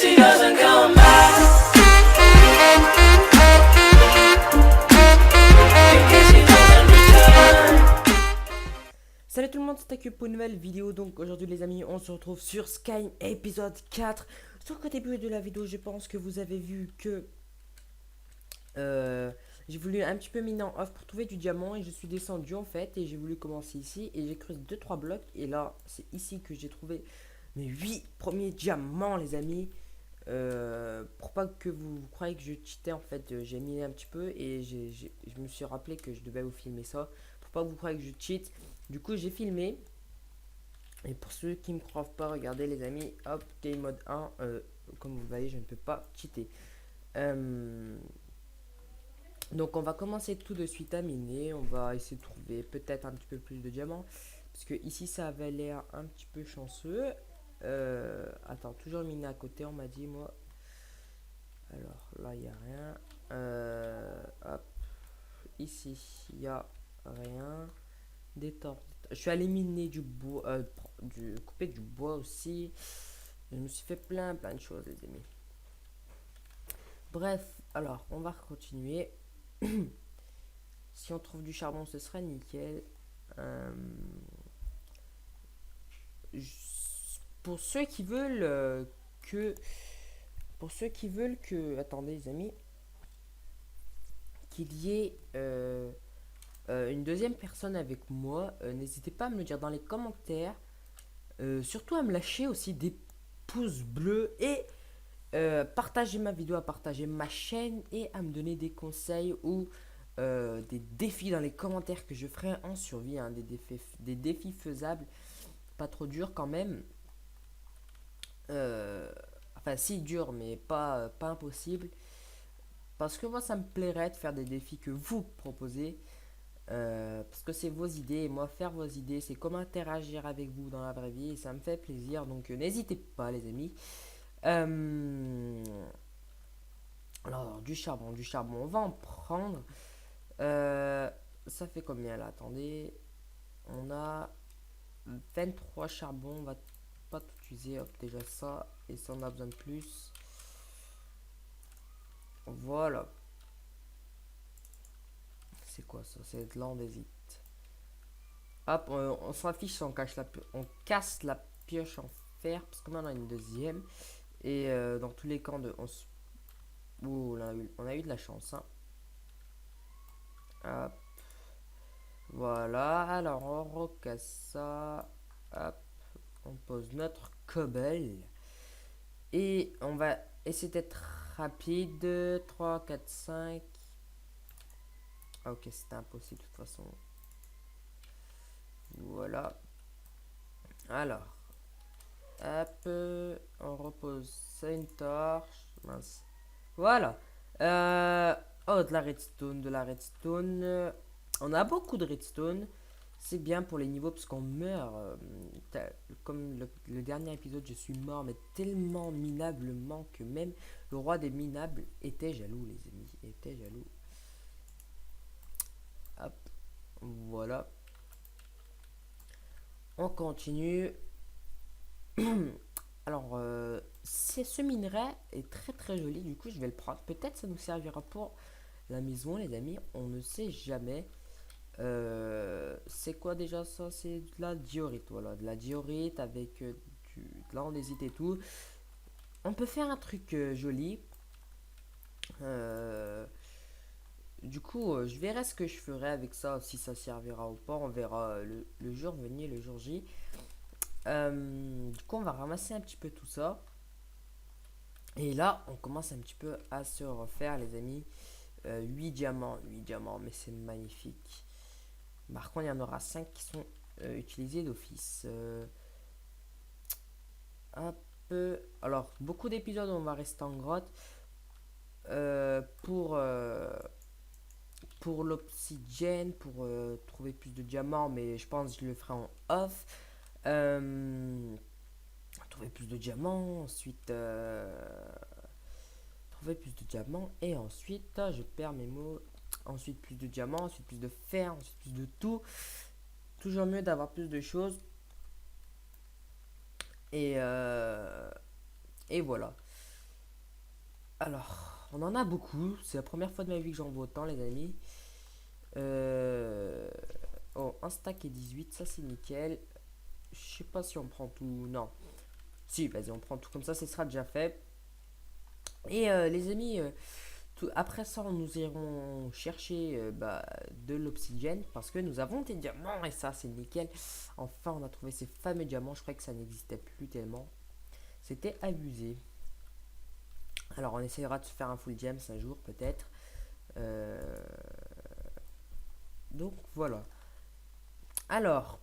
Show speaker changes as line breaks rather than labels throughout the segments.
he doesn't come back. In case he doesn't return.
Salut tout le monde, c'est Taku pour une nouvelle vidéo. Donc aujourd'hui les amis, on se retrouve sur Skyrim épisode 4. Sauf qu'au début de la vidéo, je pense que vous avez vu que j'ai voulu un petit peu miner en off pour trouver du diamant. Et je suis descendu en fait, et j'ai voulu commencer ici. Et j'ai creusé 2-3 blocs. Et là, c'est ici que j'ai trouvé mes 8 premiers diamants les amis. Pour pas que vous croyez que je cheatais en fait, j'ai miné un petit peu. Et je me suis rappelé que je devais vous filmer ça. Pour pas que vous croyez que je cheat. Du coup j'ai filmé. Et pour ceux qui ne me croient pas, regardez les amis, hop, game mode 1, comme vous voyez je ne peux pas cheater. Donc on va commencer tout de suite à miner, on va essayer de trouver peut-être un petit peu plus de diamants. Parce que ici ça avait l'air un petit peu chanceux. Attends, toujours miner à côté, on m'a dit moi. Alors là il n'y a rien. Hop, ici il n'y a rien. Je suis allé miner du bois, couper du bois aussi. Je me suis fait plein de choses les amis. Bref, alors on va continuer. Si on trouve du charbon ce serait nickel. Pour ceux qui veulent attendez les amis, qu'il y ait une deuxième personne avec moi, n'hésitez pas à me le dire dans les commentaires. Surtout à me lâcher aussi des pouces bleus et partager ma vidéo, à partager ma chaîne et à me donner des conseils ou des défis dans les commentaires que je ferai en survie, hein, des défis faisables, pas trop durs quand même. Enfin si dur mais pas impossible. Parce que moi ça me plairait de faire des défis que vous proposez. Parce que c'est vos idées et moi faire vos idées c'est comme interagir avec vous dans la vraie vie et ça me fait plaisir, donc n'hésitez pas les amis. Alors du charbon on va en prendre. Ça fait combien là, attendez, on a 23 charbons, on va pas tout utiliser, hop déjà ça, et ça on a besoin de plus, voilà. C'est quoi ça? C'est de l'andésite. Hop, on s'en fiche si on casse la pioche en fer, parce qu'on en a une deuxième. Et dans tous les camps de... Ouh, on a eu de la chance. Hein. Hop. Voilà, alors on recasse ça. Hop. On pose notre cobble. Et on va essayer d'être rapide. 3, 4, 5. Ah, ok, c'était impossible de toute façon. Voilà. Alors. Hop. On repose ça, une torche. Mince. Voilà. Oh, de la redstone. On a beaucoup de redstone. C'est bien pour les niveaux parce qu'on meurt. Comme le dernier épisode, je suis mort, mais tellement minablement que même le roi des minables était jaloux, les amis. Était jaloux. Hop. Voilà. On continue. Alors, ce minerai est très joli. Du coup, je vais le prendre. Peut-être ça nous servira pour la maison, les amis. On ne sait jamais. C'est quoi déjà ça? C'est de la diorite. Voilà, de la diorite avec de l'andésite et tout. On peut faire un truc joli. Du coup, je verrai ce que je ferai avec ça, si ça servira ou pas. On verra le jour venu, le jour J. Du coup, on va ramasser un petit peu tout ça. Et là, on commence un petit peu à se refaire, les amis. 8 diamants, mais c'est magnifique. Par contre, il y en aura 5 qui sont utilisés d'office. Un peu. Alors, beaucoup d'épisodes, on va rester en grotte. Pour l'obsidienne, pour trouver plus de diamants, mais je pense que je le ferai en off. Trouver plus de diamants, ensuite trouver plus de diamants, et ensuite je perds mes mots, ensuite plus de diamants, ensuite plus de fer, ensuite plus de tout. Toujours mieux d'avoir plus de choses. Et voilà. Alors, on en a beaucoup. C'est la première fois de ma vie que j'en vois autant, les amis. Euh... Oh, un stack et 18, ça c'est nickel. Je sais pas si on prend tout. Non. Si, vas-y, on prend tout comme ça, ce sera déjà fait. Et les amis, après ça, nous irons chercher de l'obsidienne parce que nous avons des diamants et ça, c'est nickel. Enfin, on a trouvé ces fameux diamants. Je croyais que ça n'existait plus tellement. C'était abusé. Alors, on essaiera de se faire un full gems un jour, peut-être. Euh, Donc, voilà. Alors,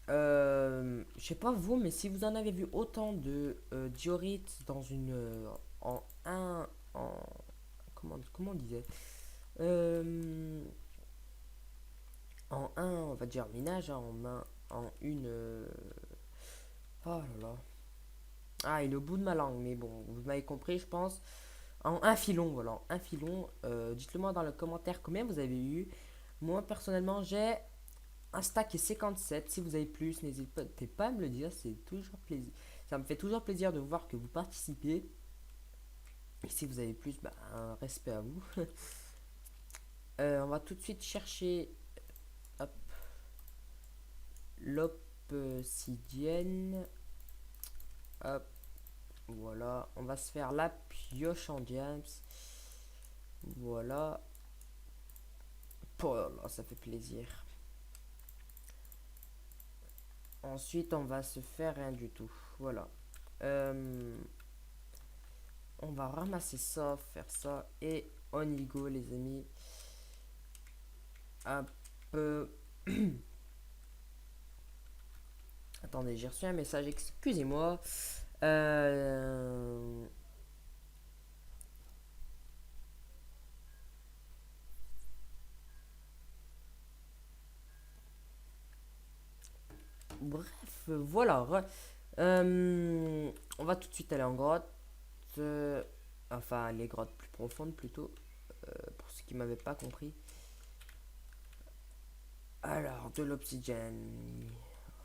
je sais pas vous, mais si vous en avez vu autant de diorites dans une en un en comment on disait Euh, en un on va dire minage hein, en une oh là là ah il est au bout de ma langue mais bon vous m'avez compris je pense en un filon voilà un filon dites-le moi dans le commentaire combien vous avez eu. Moi personnellement j'ai un stack est 57. Si vous avez plus, n'hésitez pas à me le dire. C'est toujours plaisir. Ça me fait toujours plaisir de voir que vous participez. Et si vous avez plus, bah, un respect à vous. On va tout de suite chercher hop, l'obsidienne. Hop, voilà. On va se faire la pioche en diams. Voilà. Oh là là, ça fait plaisir. Ensuite, on va se faire rien du tout. Voilà. Euh, on va ramasser ça, faire ça. Et on y go, les amis. Un peu. Attendez, j'ai reçu un message, excusez-moi. Euh, Bref, voilà. On va tout de suite aller en grotte. euh, Enfin, les grottes plus profondes plutôt. Pour ceux qui m'avaient pas compris. Alors, de l'obsidienne.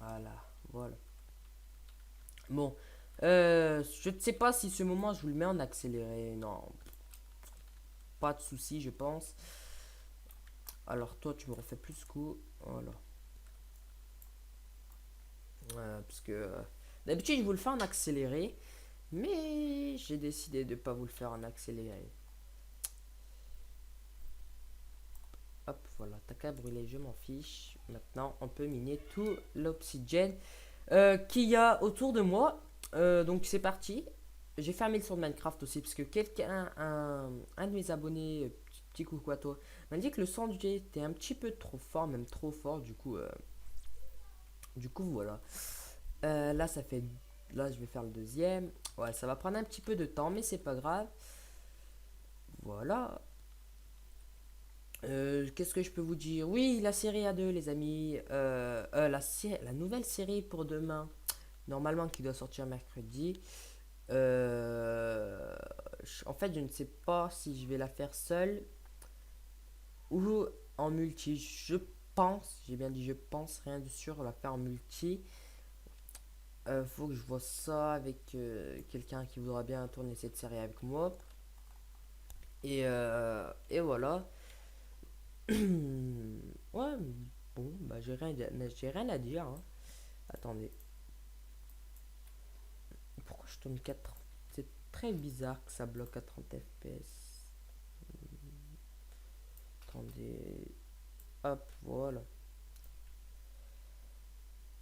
Voilà, voilà. Bon. Je ne sais pas si ce moment je vous le mets en accéléré. Non, pas de souci, je pense. Alors, toi, tu me refais plus coup. Voilà. Parce que d'habitude, je vous le fais en accéléré. Mais j'ai décidé de ne pas vous le faire en accéléré. Hop, voilà, t'as qu'à brûler, je m'en fiche. Maintenant, on peut miner tout l'obsidienne qu'il y a autour de moi. Donc, c'est parti. J'ai fermé le son de Minecraft aussi, parce que un de mes abonnés, petit coucou à toi, m'a dit que le son du jeu était un petit peu trop fort, même trop fort. Du coup voilà. Là, ça fait. Là, je vais faire le deuxième. Ouais, ça va prendre un petit peu de temps, mais c'est pas grave. Voilà. Qu'est-ce que je peux vous dire? Oui, la série A2, les amis. La nouvelle série pour demain. Normalement, qui doit sortir mercredi. En fait, je ne sais pas si je vais la faire seule ou en multi. Je pense, j'ai bien dit je pense, rien de sûr, la faire en multi. Faut que je vois ça avec quelqu'un qui voudra bien tourner cette série avec moi. Et voilà. Ouais, bon, bah j'ai rien à dire, hein. Attendez, pourquoi je tourne 4. C'est très bizarre que ça bloque à 30 fps. Attendez, hop, voilà.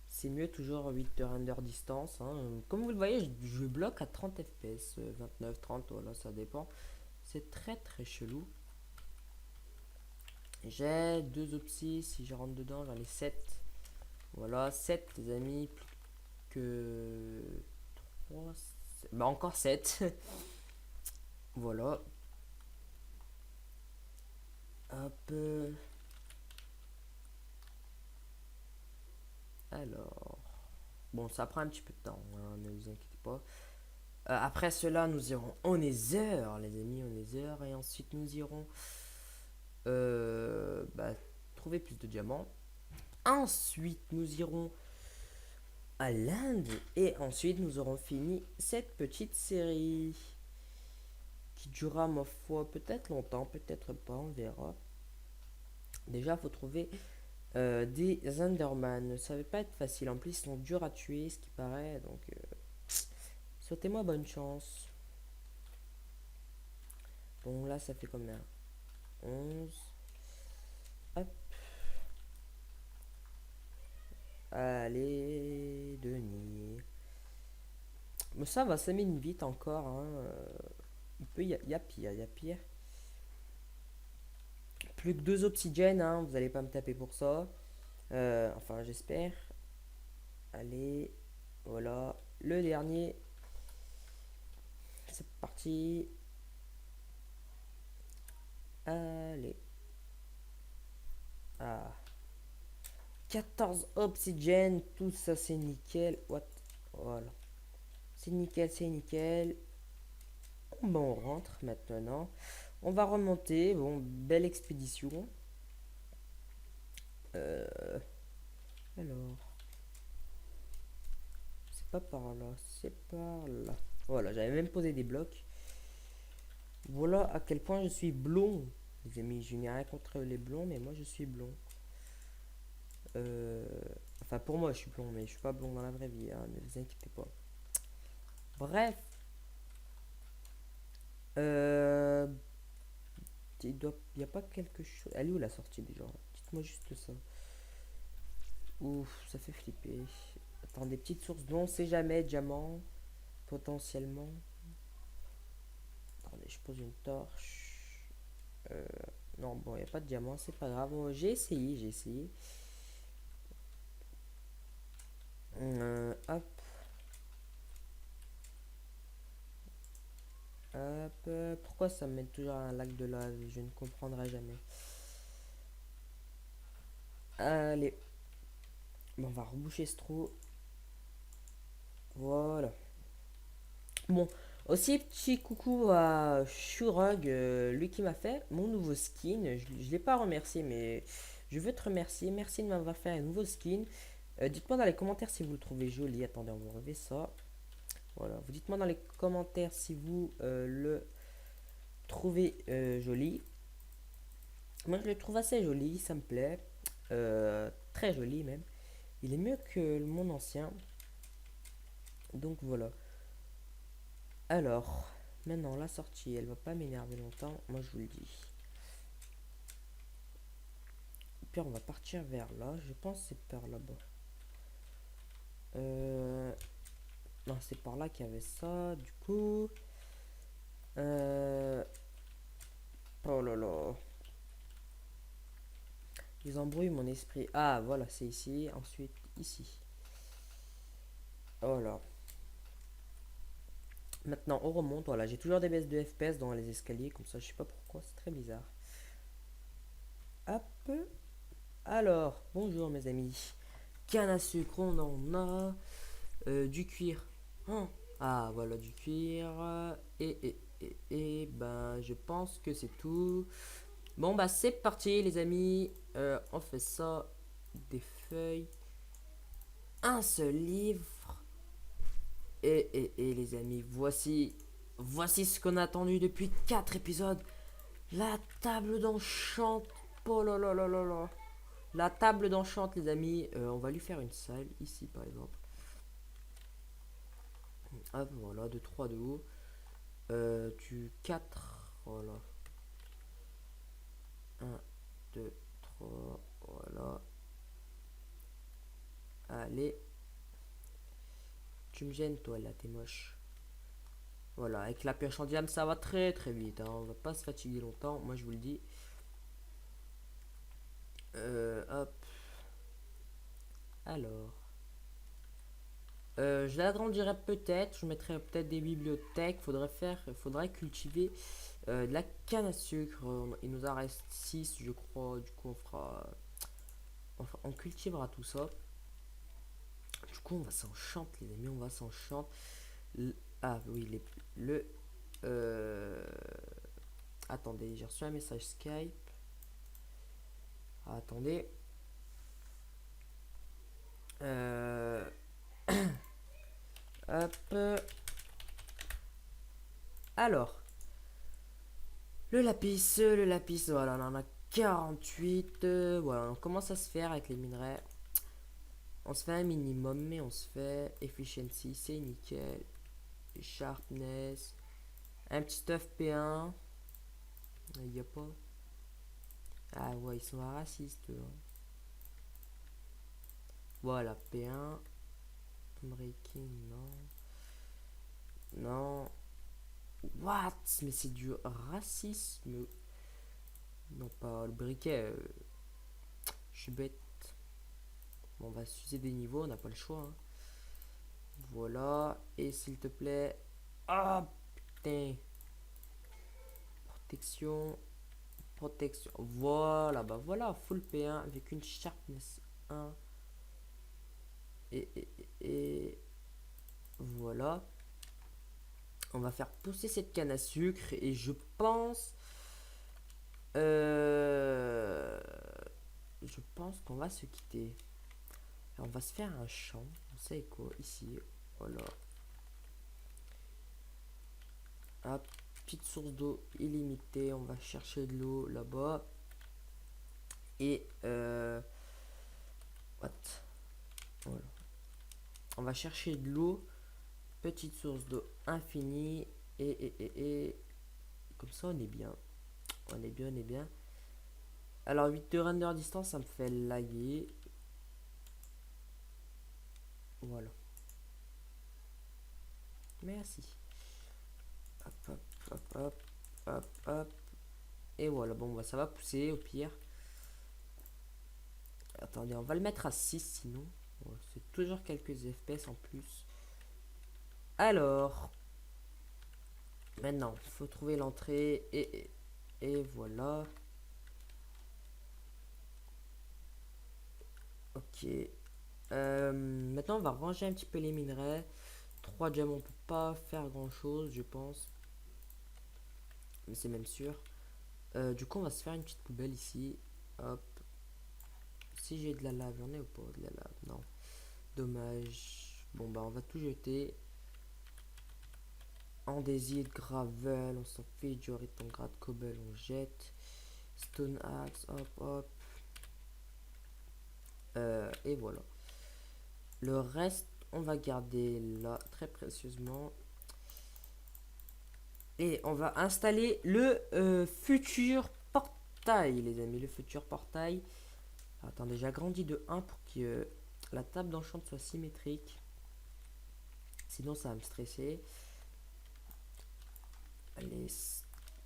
C'est mieux toujours 8 de render distance, hein. Comme vous le voyez, je bloque à 30 fps, 29, 30, voilà, ça dépend. C'est très très chelou. J'ai deux opsis, si je rentre dedans, j'en ai 7. Voilà, 7 les amis, plus que 3, bah encore 7. Voilà. Hop. Alors. Bon, ça prend un petit peu de temps, hein, ne vous inquiétez pas. Après cela, nous irons au Nether, les amis, au Nether. Et ensuite, nous irons trouver plus de diamants. Ensuite, nous irons à l'Inde. Et ensuite, nous aurons fini cette petite série qui durera, ma foi, peut-être longtemps, peut-être pas, on verra. Déjà, faut trouver des Enderman. Ça va pas être facile. En plus, ils sont durs à tuer, ce qui paraît. Donc, souhaitez-moi bonne chance. Bon, là, ça fait combien? 11. Hop. Allez, Denis. Mais ça va, ça mine vite encore. Hein. Il y a pire, il y a pire. Plus que 2 obsidiennes, hein. Vous allez pas me taper pour ça. Enfin, j'espère. Allez, voilà. Le dernier. C'est parti. Allez. Ah. 14 obsidiennes. Tout ça, c'est nickel. What? Voilà. C'est nickel, c'est nickel. Bon, on rentre maintenant. On va remonter. Bon, belle expédition. Alors. C'est pas par là. C'est par là. Voilà, j'avais même posé des blocs. Voilà à quel point je suis blond. Les amis, je n'ai rien contre les blonds, mais moi je suis blond. Enfin, pour moi, je suis blond, mais je suis pas blond dans la vraie vie, hein, ne vous inquiétez pas. Bref. Euh, il y a pas quelque chose. Elle est où la sortie déjà? Dites-moi juste ça. Ouf, ça fait flipper. Attends, des petites sources d'eau, on sait jamais, diamant, potentiellement. Attendez, je pose une torche. Euh, non, bon, il n'y a pas de diamant, c'est pas grave. Bon, j'ai essayé, j'ai essayé. Hop. Hop. Pourquoi ça me met toujours un lac de lave? Je ne comprendrai jamais. Allez. Bon, on va reboucher ce trou. Voilà. Bon, aussi petit coucou à Shurug, lui qui m'a fait mon nouveau skin. Je ne l'ai pas remercié, mais je veux te remercier. Merci de m'avoir fait un nouveau skin. Dites-moi dans les commentaires si vous le trouvez joli. Attendez, on va enlever ça. Voilà. Vous dites-moi dans les commentaires si vous le trouvez joli. Moi, je le trouve assez joli. Ça me plaît. Très joli même. Il est mieux que mon ancien. Donc voilà. Alors, maintenant la sortie, elle va pas m'énerver longtemps, moi je vous le dis. Puis on va partir vers là, je pense que c'est par là-bas. Non, c'est par là qu'il y avait ça, du coup. Oh là là. Ils embrouillent mon esprit. Ah, voilà, c'est ici, ensuite ici. Voilà. Maintenant, on remonte, voilà, j'ai toujours des baisses de FPS dans les escaliers, comme ça, je sais pas pourquoi, c'est très bizarre. Hop. Alors, bonjour mes amis. Canne à sucre, on en a. Du cuir. Hein. Ah, voilà, du cuir. Ben, je pense que c'est tout. Bon, bah, c'est parti, les amis. On fait ça. Des feuilles. Un seul livre. Les amis, voici ce qu'on a attendu depuis 4 épisodes. La table d'enchant. Oh là là là là là. La table d'enchant, les amis. On va lui faire une salle, ici, par exemple. Hop, voilà, de 3 de haut. Du 4, voilà. 1, 2, 3, voilà. Allez. Tu me gênes, toi, là, t'es moche. Voilà, avec la pioche en diamant, ça va très très vite. Hein. On va pas se fatiguer longtemps, moi je vous le dis. Hop. Alors. Je l'agrandirai peut-être. Je mettrai peut-être des bibliothèques. Faudrait cultiver de la canne à sucre. Il nous en reste 6 je crois. Du coup, on fera. Enfin, on cultivera tout ça. Du coup, on va s'enchanter, les amis. On va s'enchanter. Ah oui, le. euh, Attendez, j'ai reçu un message Skype. Ah, attendez. Euh, Hop. Alors. Le lapis, voilà, on en a 48. Voilà, on commence à se faire avec les minerais. On se fait un minimum, mais on se fait efficiency, c'est nickel. Sharpness, un petit stuff P1. Il y a pas. Ah ouais, ils sont racistes, eux, hein. Voilà, P1. Breaking, non. Non. What? Mais c'est du racisme. Non, pas le briquet. Je suis bête. Bon, on va s'user des niveaux, on n'a pas le choix, hein. Voilà. Et s'il te plaît. Ah, putain. Protection. Protection. Voilà, bah voilà. Full P1 avec une sharpness 1. Et voilà. On va faire pousser cette canne à sucre. Et je pense. Euh, je pense qu'on va se quitter. Alors, on va se faire un champ. Vous savez quoi? Ici. Voilà. Hop, petite source d'eau illimitée. On va chercher de l'eau là-bas. Et what? Voilà. On va chercher de l'eau. Petite source d'eau infinie. Et comme ça, on est bien. On est bien, on est bien. Alors, 8 de render distance, ça me fait laguer. Voilà. Merci. Hop, hop, hop, hop, hop, hop. Et voilà, bon, bah, ça va pousser au pire. Attendez, on va le mettre à 6 sinon. Ouais, c'est toujours quelques FPS en plus. Alors, maintenant, il faut trouver l'entrée. Et voilà. Ok. Maintenant, on va ranger un petit peu les minerais. 3 diamants, on peut pas faire grand chose, je pense. Mais c'est même sûr. Du coup, on va se faire une petite poubelle ici. Hop. Si j'ai de la lave, j'en ai ou pas de la lave? Non. Dommage. Bon, bah, on va tout jeter. Andésite, gravel, on s'en fait. Du en grade cobble, on jette. Stone axe, hop, hop. Et voilà. Le reste, on va garder là très précieusement. Et on va installer le futur portail, les amis. Le futur portail. Attendez, j'agrandis de 1 pour que la table d'enchant soit symétrique. Sinon, ça va me stresser. Allez,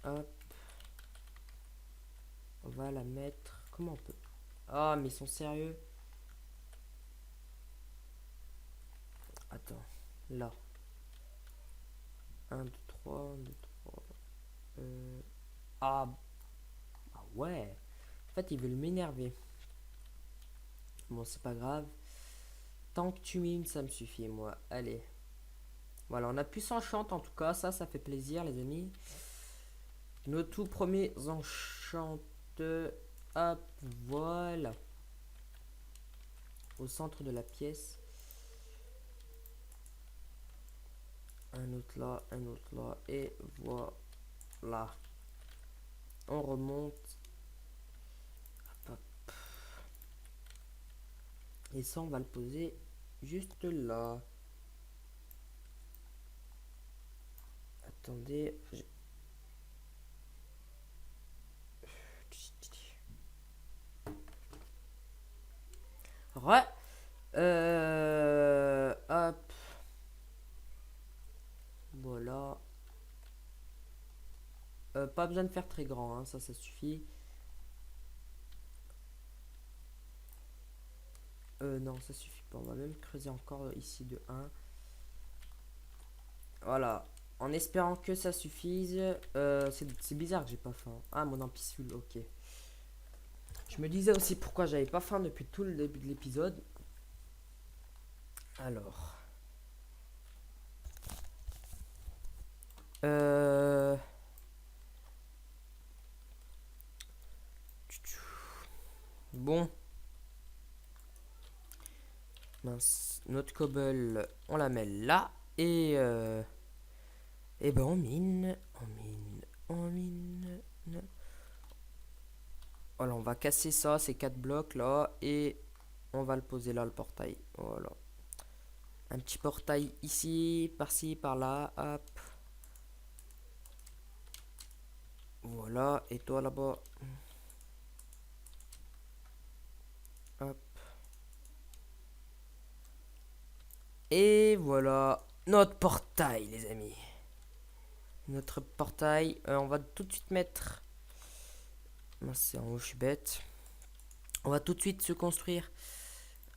hop. On va la mettre. Comment on peut? Ah, mais ils sont sérieux. Attends, là. 1, 2, 3, 1, 2, 3. Ah, ah ouais. En fait, ils veulent m'énerver. Bon, c'est pas grave. Tant que tu mimes, ça me suffit, moi. Allez. Voilà, on a pu s'enchanter en tout cas. Ça fait plaisir, les amis. Nos tout premiers enchantes. Hop, voilà. Au centre de la pièce. Un autre là, un autre là. Et voilà. On remonte. Hop, hop. Et ça, on va le poser juste là. Attendez. Ouais. Hop. Voilà. Pas besoin de faire très grand, hein, ça suffit. Non, ça suffit pas. On va même creuser encore ici de 1. Voilà. En espérant que ça suffise. C'est bizarre que j'ai pas faim. Ah, mon ampicule, ok. Je me disais aussi pourquoi j'avais pas faim depuis tout le début de l'épisode. Alors. Euh... Bon. Mince. Notre cobble, on la met là. Et ben on mine. On mine. On mine. Voilà, on va casser ça, ces 4 blocs là, et on va le poser là, le portail. Voilà. Un petit portail ici, par-ci, par-là, hop. Voilà, et toi là-bas. Hop. Et voilà, notre portail, les amis. Notre portail, on va tout de suite mettre... Mince, c'est en haut, je suis bête. On va tout de suite se construire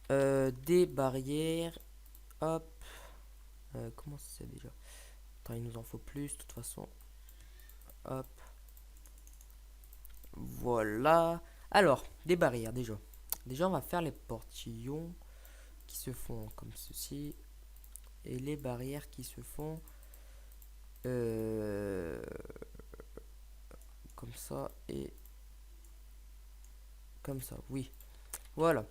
des barrières. Hop. Comment c'est déjà? Attends, il nous en faut plus, de toute façon. Hop. Voilà. Alors, des barrières déjà. Déjà, on va faire les portillons qui se font comme ceci. Et les barrières qui se font comme ça et comme ça. Oui. Voilà.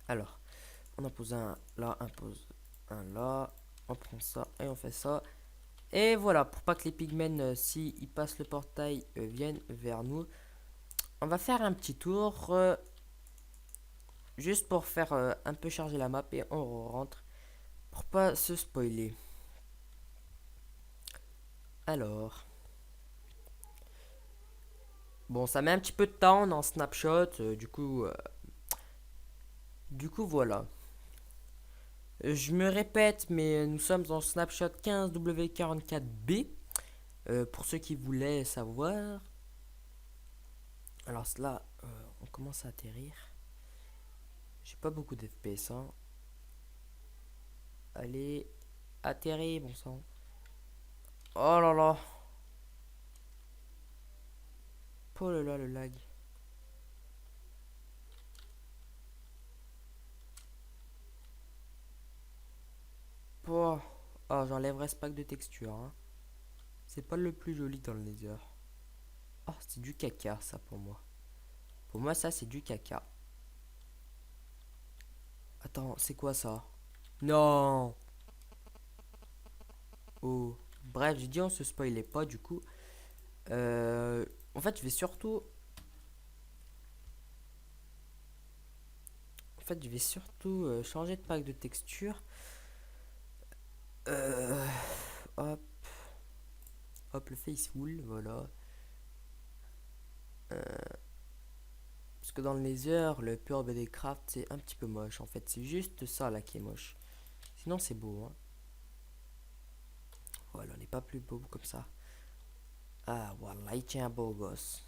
Alors, on en pose un là, on pose un là. On prend ça et on fait ça. Et voilà, pour pas que les pigmen, si ils passent le portail, viennent vers nous. On va faire un petit tour. Juste pour faire un peu charger la map et on rentre. Pour pas se spoiler. Alors. Bon, ça met un petit peu de temps dans Snapshot. Du coup, voilà. Je me répète, mais nous sommes en Snapshot 15W44B. Pour ceux qui voulaient savoir. Alors là, on commence à atterrir. J'ai pas beaucoup d'FPS. Hein. Allez, atterrir, bon sang. Oh là là. Oh là là, le lag. Oh, oh j'enlèverai ce pack de texture. Hein. C'est pas le plus joli dans le Nether. Oh, c'est du caca, ça, pour moi. Pour moi, ça, c'est du caca. Attends, c'est quoi ça? Non. Oh. Bref, j'ai dit on se spoilait pas, du coup. En fait, je vais surtout... changer de pack de texture. Hop. Hop, le face full, voilà. Parce que dans le Nether, le Pure BD Craft, c'est un petit peu moche. En fait, c'est juste ça là qui est moche. Sinon, c'est beau. Hein. Voilà, on n'est pas plus beau comme ça. Ah, voilà, il tient un beau gosse.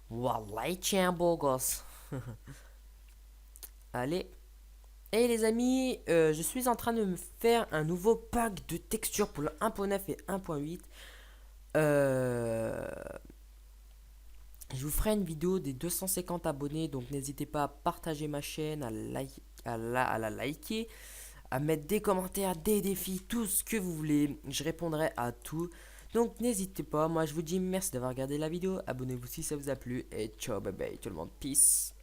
Voilà, il tient un beau gosse. Allez. Et les amis, je suis en train de me faire un nouveau pack de textures pour le 1.9 et 1.8. Je vous ferai une vidéo des 250 abonnés, donc n'hésitez pas à partager ma chaîne, à la liker, à mettre des commentaires, des défis, tout ce que vous voulez. Je répondrai à tout. Donc n'hésitez pas, moi je vous dis merci d'avoir regardé la vidéo, abonnez-vous si ça vous a plu et ciao bye bye tout le monde, peace.